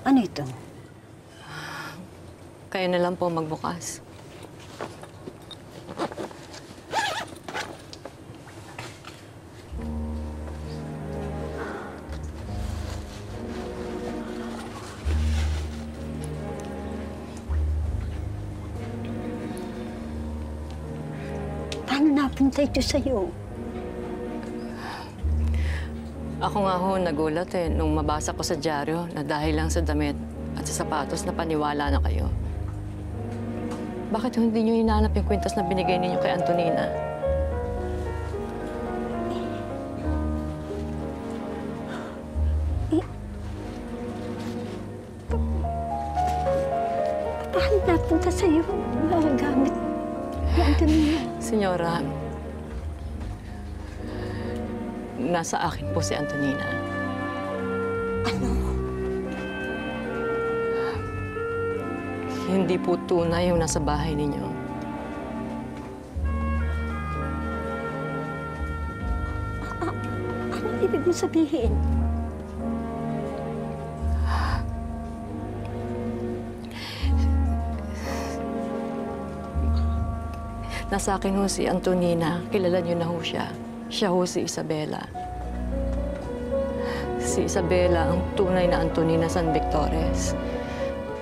Ano ito? Kayo na lang po magbukas. Paano napunta ito sa'yo? Ako nga ho, nagulat nung mabasa ko sa dyaryo na dahil lang sa damit at sa sapatos na paniwala na kayo. Bakit hindi niyo hinanap yung kwintas na binigay ninyo kay Antonina? Paano napunta sa'yo mga gamit ni Antonina? Senyora, nasa akin po si Antonina. Ano? Hindi po tunay yung nasa bahay ninyo. Anong ibig mo sabihin? Nasa akin ho si Antonina. Kilala niyo na ho siya. Siya ho si Isabela. Si Isabela ang tunay na Antonina San Victores.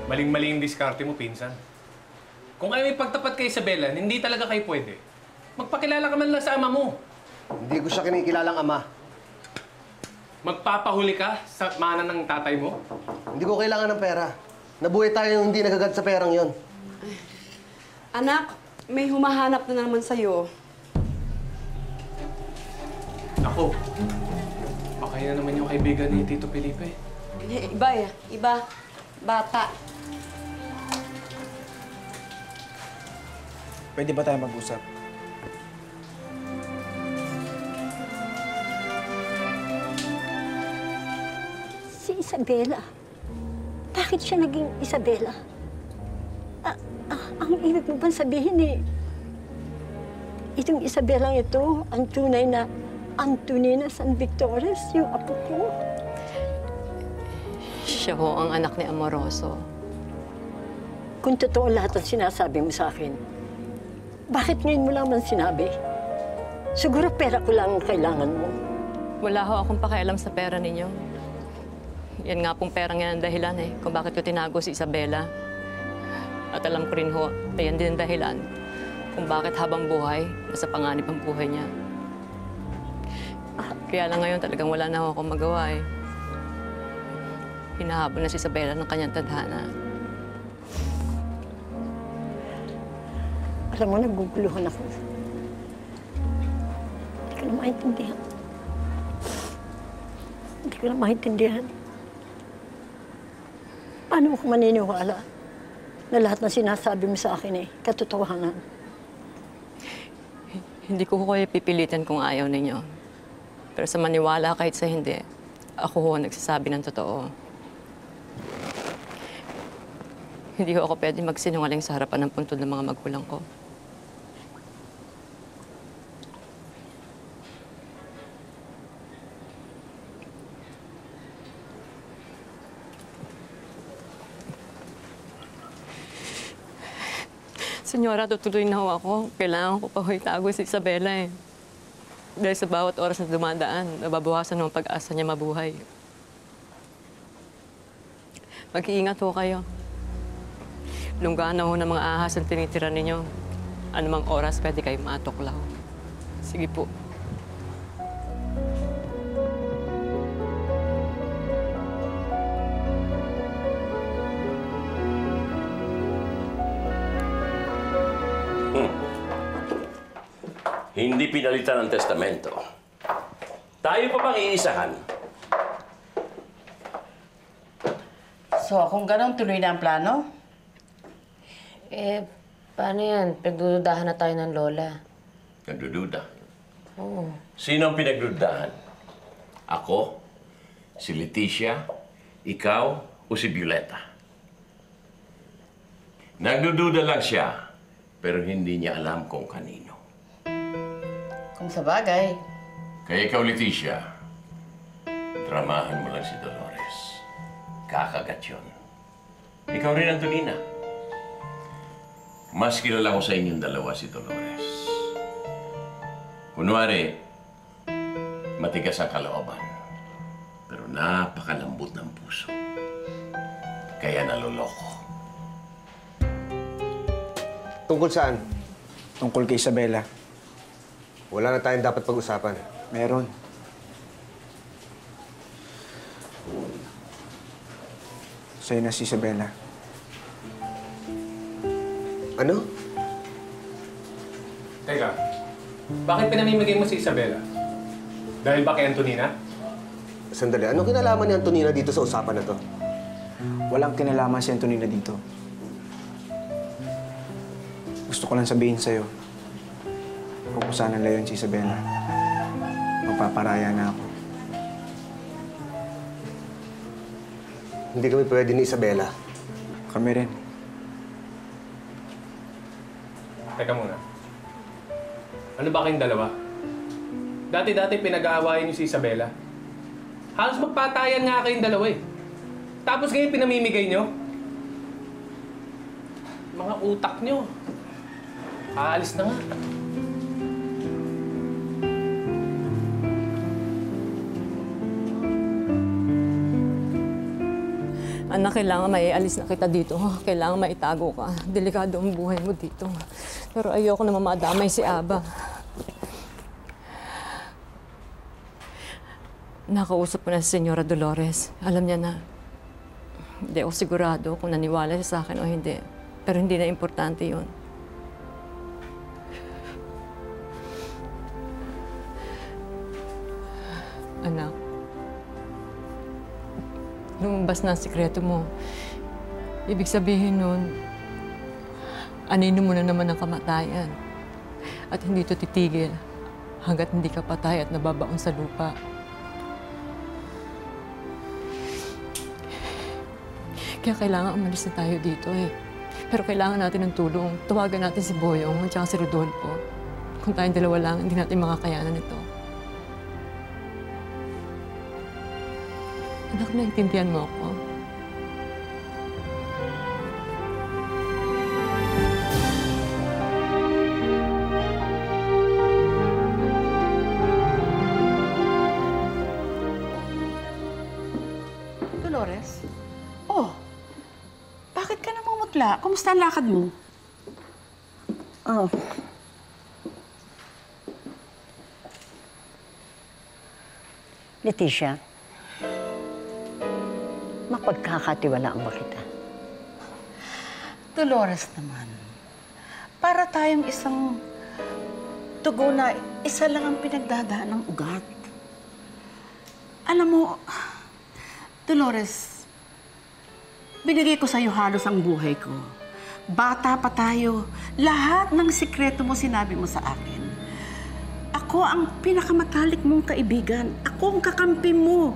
Maling-mali yung diskarte mo, pinsan. Kung kayo may pagtapat kay Isabela, hindi talaga kayo pwede. Magpakilala ka man lang sa ama mo. Hindi ko siya kinikilalang ama. Magpapahuli ka sa mana ng tatay mo. Hindi ko kailangan ng pera. Nabuhay tayo yung hindi nagagad sa perang yon. Anak, may humahanap na naman sa'yo. Ako, baka yun na naman yung kaibigan ni Tito Felipe. Iba eh. Iba. Bata. Pwede ba tayo mag-usap? Si Isabela. Bakit siya naging Isabela? Ang ibig mo bang sabihin itong Isabelang ito, ang tunay na Antonina San Victores, yung apo ko? Siya ho ang anak ni Amoroso. Kung totoo lahat ang sinasabi mo sa akin, bakit ngayon mo lang man sinabi? Siguro pera ko lang ang kailangan mo. Wala ho akong pakialam sa pera ninyo. Yan nga pong perang yan ang dahilan kung bakit ko tinago si Isabela. At alam ko rin ho, yan din ang dahilan kung bakit habang buhay, nasa panganib ang buhay niya. Kaya lang ngayon talagang wala na ho akong magawa Hinahabol na si Isabela ng kanyang tadhana. Alam mo, naguguluhan ako. Hindi ko na maintindihan. Hindi ko na maintindihan. Paano mo ko maniniwala na lahat ng sinasabi mo sa akin katotohanan? Hindi ko kayo pipilitin kung ayaw ninyo. Pero sa maniwala kahit sa hindi, ako ho nagsasabi ng totoo. Hindi ho ako pwede magsinungaling sa harapan ng puntod ng mga magulang ko. Senyora, tutuloy na ho ako. Kailangan ko pa ho itago si Isabela Dahil sa bawat oras na dumadaan, nababawasan ng pag-asa niya mabuhay. Mag-iingat ho kayo. Lunggaan na ho ng mga ahas ang tinitira ninyo. Anumang oras pwede kayo matuklaw. Sige po. Hindi pinalitan ang testamento. Tayo pa bang iisahan? So, kung ganun, tuloy na ang plano? Paano yan? Pagdududahan na tayo ng lola. Nagdududa. Oo. Sino ang pinagdudahan? Ako? Si Leticia? Ikaw? O si Violeta? Nagdududa lang siya, pero hindi niya alam kung kanino. Kung sa bagay. Kaya ikaw, Leticia, dramahan mo lang si Dolores. Kakagat yun. Ikaw rin, Antonina. Mas kilala ko sa inyong dalawa si Dolores. Kunwari, matigas ang kalooban. Pero napakalambot ng puso. Kaya naloloko. Tungkol saan? Tungkol kay Isabela. Wala na tayong dapat pag-usapan. Meron. Sa'yo na si Isabela. Ano? Teka, bakit pinamimigay mo si Isabela? Dahil ba kay Antonina? Sandali, ano kinalaman ni Antonina dito sa usapan na to? Walang kinalaman si Antonina dito. Gusto ko lang sabihin sa'yo, kung saan ang layon si Isabela, magpaparaya na ako. Hindi kami pwede ni Isabela. Kami rin. Teka muna. Ano ba kayong dalawa? Dati-dati pinag-aawayan niyo si Isabela. Halos magpatayan nga kayong dalawa eh. Tapos ngayon pinamimigay niyo? Mga utak niyo. Aalis na nga. Anak, kailangan maialis na kita dito. Kailangan maitago ka. Delikado ang buhay mo dito. Pero ayoko na mamadamay si Aba. Nakausap ko na si Senyora Dolores. Alam niya na. Hindi ako sigurado kung naniwala siya sa akin o hindi. Pero hindi na importante yun. Anak, lumabas na ang sikreto mo. Ibig sabihin nun, anino mo na naman ang kamatayan. At hindi ito titigil hanggat hindi ka patay at nababaon sa lupa. Kaya kailangan umalis na tayo dito eh. Pero kailangan natin ng tulong. Tawagan natin si Boyong at saka si Rodolfo. Kung tayong dalawa lang, hindi natin makakayanan ito. Anak, naintindihan mo ako? Dolores? Oh, bakit ka namumutla? Kumusta ang lakad mo? Oh. Leticia, mapagkakatiwalaan ba kita? Dolores naman, para tayong isang tugo na isa lang ang pinagdadaan ng ugat. Alam mo, Dolores, binigay ko sa'yo halos ang buhay ko. Bata pa tayo, lahat ng sikreto mo sinabi mo sa akin. Ako ang pinakamatalik mong kaibigan. Ako ang kakampi mo.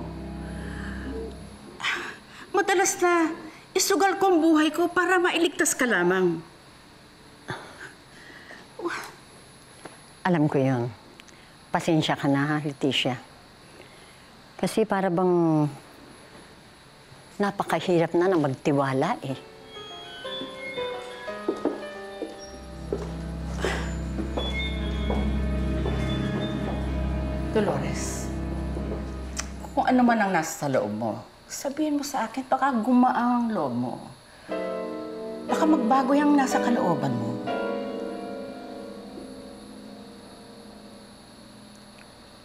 Madalas na isugal ko ang buhay ko para mailigtas ka lamang. Alam ko yun. Pasensya ka na, Leticia. Kasi para bang napakahirap na magtiwala eh. Dolores, kung ano man ang nasa sa loob mo, sabihin mo sa akin, baka gumaang ang loob mo. Baka magbago yung nasa kalooban mo.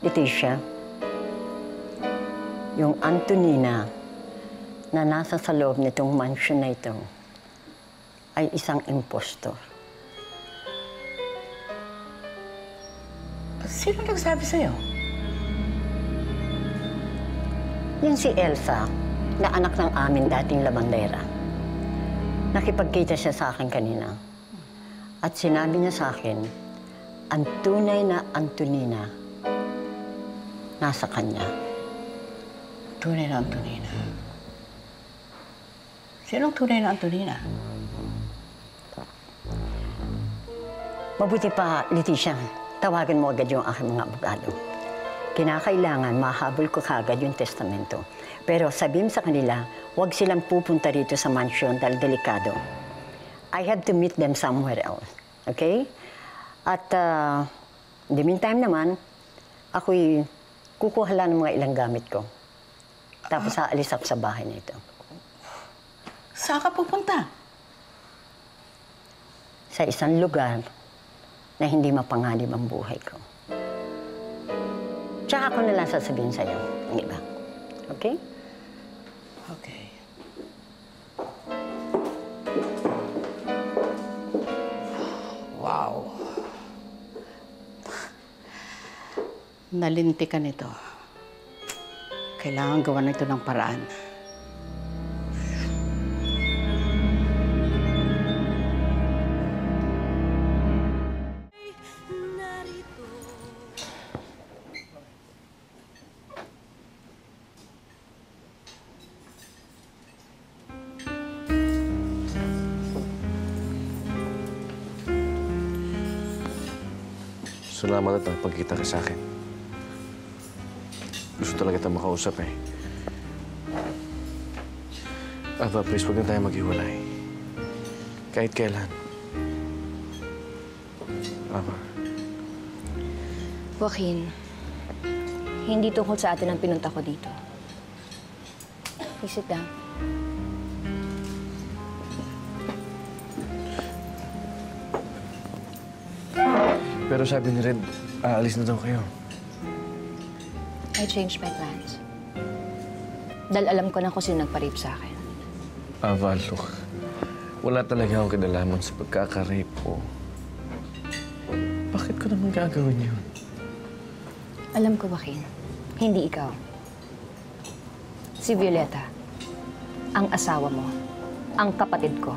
Leticia, yung Antonina na nasa sa loob nitong mansion na ito ay isang impostor. Sino nagsabi sa'yo? Yan si Elsa, na anak ng amin dating labandera. Nakipagkita siya sa akin kanina. At sinabi niya sa akin, ang tunay na Antonina nasa kanya. Tunay na Antonina. Sinong tunay na Antonina? Mabuti pa, Leticia, tawagan mo agad yung aking mga abogado. Kinakailangan mahabol ko kagad yung testamento. Pero sabihin sa kanila, huwag silang pupunta rito sa mansion dahil delikado. I have to meet them somewhere else. Okay? At in the meantime naman, ako'y kukuha lang ng mga ilang gamit ko. Tapos aalis ako sa bahay na ito. Saan ka pupunta? Sa isang lugar na hindi mapanganib ang buhay ko. Tsaka ako na lang sasabihin sa'yo ang iba. Okay? Okay. Wow. Nalinti ka nito. Kailangan gawan nito ng paraan. Salamat at nakapagkita ka sa akin. Gusto talaga kita makausap eh. Ava, please, huwag na tayo maghiwalay. Kahit kailan. Ava. Joaquin, hindi tungkol sa atin ang pinunta ko dito. Please sit down. Pero sabi ni Red, aalis na daw kayo. I changed my plans. Dahil alam ko na kung sino nagpa-rape sa akin. Ava, look. Wala talaga akong kinalaman sa pagkaka-rape ko. Bakit ko naman gagawin yun? Alam ko, Joaquin. Hindi ikaw. Si Violeta. Ang asawa mo. Ang kapatid ko.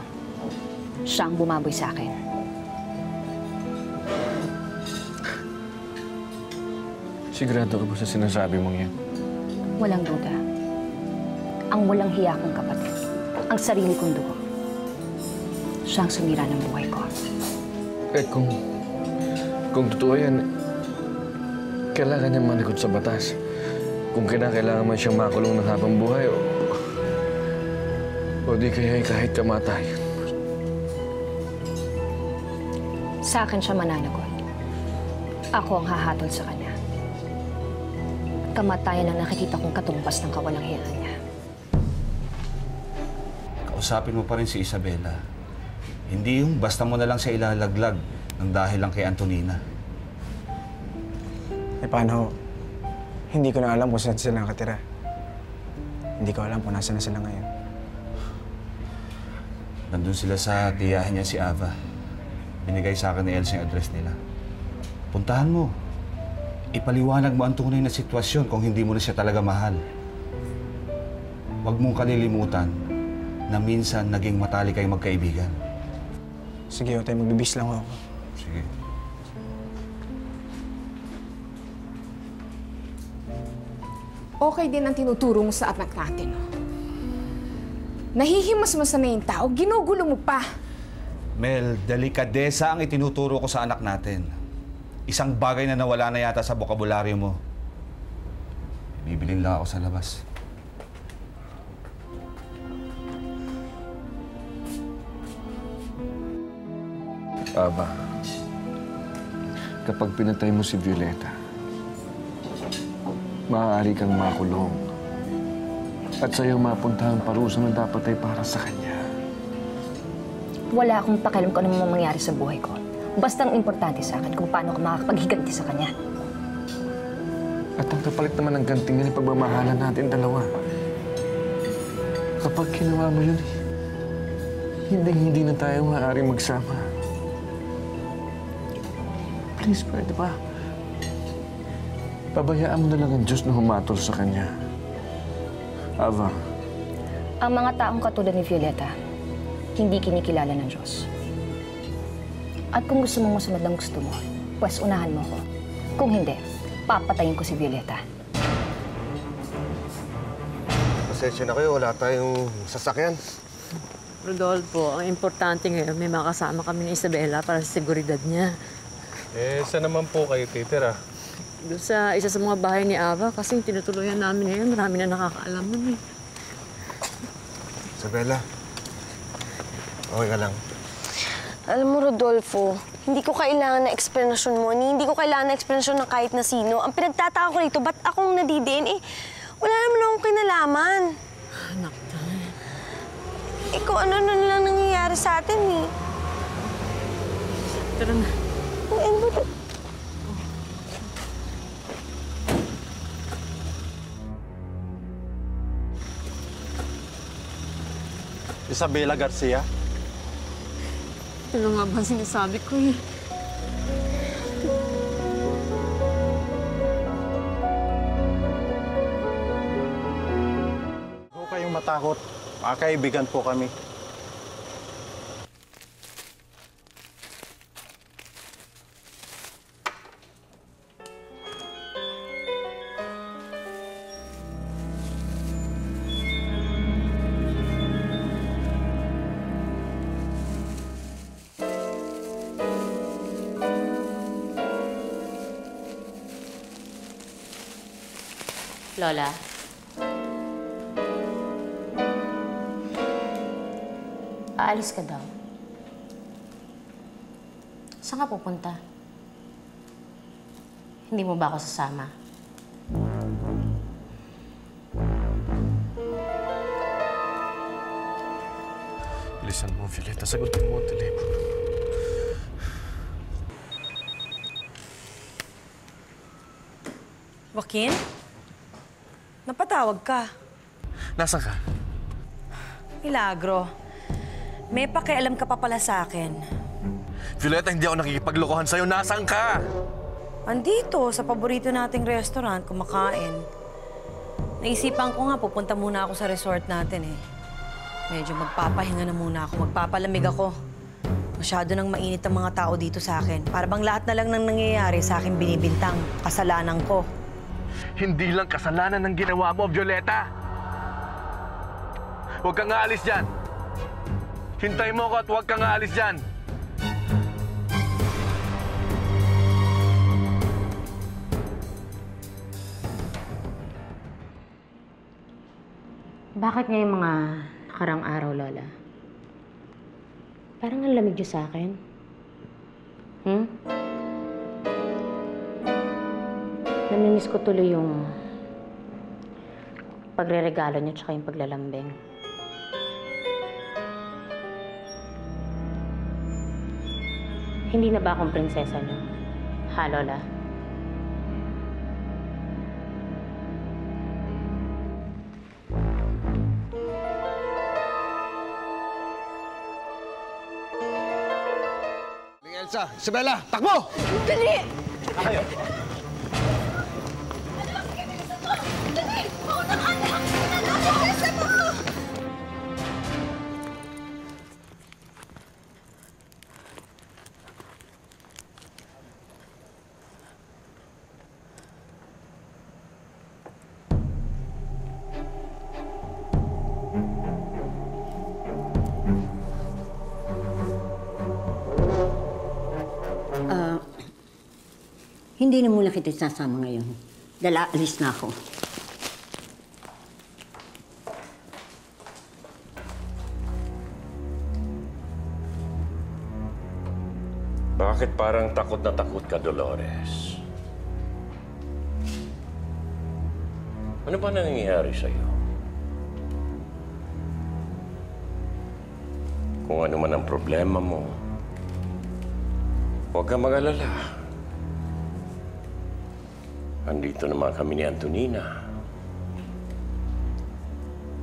Siya ang bumaboy sa akin. Sigurado ka ba sa sinasabi mong yan? Walang duda. Ang walang hiya kong kapatid. Ang sarili kong dugo. Siya ang sumira ng buhay ko. Eh, kung totoo yan, kailangan niya malikot sa batas. Kung kailangan man siyang makulong ng habang buhay, o di kaya kahit kamatayan. Sa akin siya mananagot. Ako ang hahatol sa kanya. Kamatayan ang nakikita kong katumbas ng kawalang hiyaan niya. Kausapin mo pa rin si Isabela. Hindi yung basta mo na lang siya ilalaglag ng dahil lang kay Antonina. Eh, paano? Hindi ko na alam kung saan sila nakatira. Hindi ko alam kung nasaan na sila ngayon. Nandun sila sa tiyahin niya si Ava. Binigay sa akin ni Elsa yung address nila. Puntahan mo. Ipaliwanag mo ang tunay na sitwasyon kung hindi mo na siya talaga mahal. Huwag mong kalilimutan na minsan naging matalik kayong magkaibigan. Sige, Otay, magbibis lang ako. Sige. Okay din ang tinuturo mo sa anak natin. Nahihimas-masa na yung tao, ginugulo mo pa. Mel, delikadesa ang itinuturo ko sa anak natin. Isang bagay na nawala na yata sa bokabularyo mo. Bibilin lang ako sa labas. Aba, kapag pinatay mo si Violeta, maaari kang makulong. At sa'yo mapunta ang parusa na dapat ay para sa kanya. Wala akong pakialam kung ano mangyari sa buhay ko. Basta ang importante sa akin kung paano ka makakapaghiganti sa kanya. At ang kapalit naman ng ganting yan, pagmamahalan natin dalawa. Kapag ginawa mo yun, hindi na tayo maaaring magsama. Please, pwede ba? Pabayaan mo na lang ang Diyos na humatol sa kanya. Ava. Ang mga taong katulad ni Violeta, hindi kinikilala ng Diyos. At kung gusto mong masunod ang gusto mo, pues unahan mo ko. Kung hindi, papatayin ko si Violeta. Pasensya na kayo, wala tayong sasakyan. Rodolfo, ang importante ngayon, may makasama kami ni Isabela para sa seguridad niya. Eh, saan naman po kayo titira? Doon sa isa sa mga bahay ni Ava, kasi tinutuluyan namin ngayon, marami na nakakaalam nun eh. Isabela, okay ka lang? Alam mo, Rodolfo, hindi ko kailangan ng eksplanasyon mo. Hindi ko kailangan ng eksplanasyon ng kahit na sino. Ang pinagtataka ko rito, ba't akong nadidiin? Wala naman akong kinalaman. Anak na. Ikaw, ano na lang nangyayari sa atin, eh. Tara na. Ano ba ito? Isabela Garcia? Ano nga ba sinasabi ko eh? Huwag kayong matakot. Mga kaibigan po kami. Lola? Aalis ka daw. Saan ka pupunta? Hindi mo ba ako sasama? Bilisan mo, Violeta. Sagutin mo ang telepono. Joaquin? Napatawag ka. Nasaan ka? Milagro. May pakialam ka pa pala sa akin. Violeta, hindi ako nakikipaglokohan sa'yo. Nasaan ka? Andito, sa paborito nating restaurant, kumakain. Naisipan ko nga, pupunta muna ako sa resort natin eh. Medyo magpapahinga na muna ako, magpapalamig ako. Masyado nang mainit ang mga tao dito sa akin. Para bang lahat na lang nang nangyayari sa akin binibintang, kasalanan ko. Hindi lang kasalanan ng ginawa mo, Violeta. Huwag kang aalis dyan. Hintay mo ako at huwag kang aalis dyan. Bakit ngayong mga nakarang araw, Lola? Parang ang lamig niyo sa akin. Namimiss ko tuloy yung pagre-regalo niyo tsaka yung paglalambing. Hindi na ba akong prinsesa niyo? Ha, Lola? Elsa, Isabela, takbo! Dali! Kayo. Hindi na muna kita sasama ngayon. Dahil alis na ako. Bakit parang takot na takot ka, Dolores? Ano ba nangyayari sa'yo? Kung ano man ang problema mo, huwag kang mag-alala. Andito naman kami ni Antonina.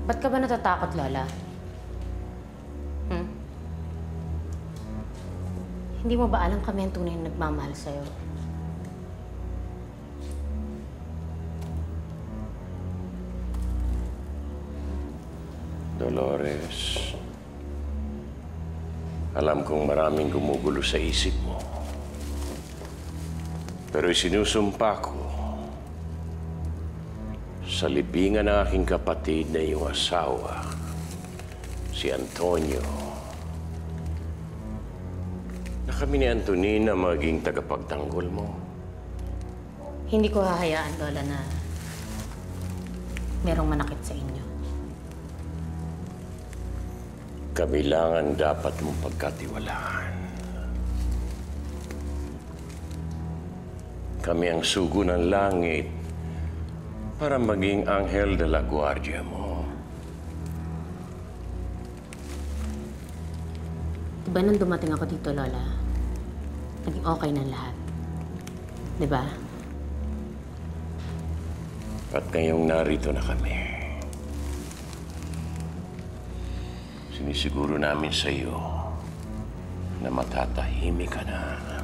Ba't ka ba natatakot, Lola? Hindi mo ba alam kami ang tunay na nagmamahal sa'yo? Dolores, alam kong maraming gumugulo sa isip mo. Pero isinusumpa ko sa libingan ng aking kapatid na iyong asawa, si Antonio, na kami ni Antonina maging tagapagtanggol mo. Hindi ko hahayaan, Lola, na merong manakit sa inyo. Kami lang ang dapat mong pagkatiwalaan. Kami ang sugo ng langit para maging anghel de la guardia mo. Diba nung dumating ako dito, Lola, naging okay ng lahat? Diba? At ngayong narito na kami, sinisiguro namin sa iyo na matatahimik ka na.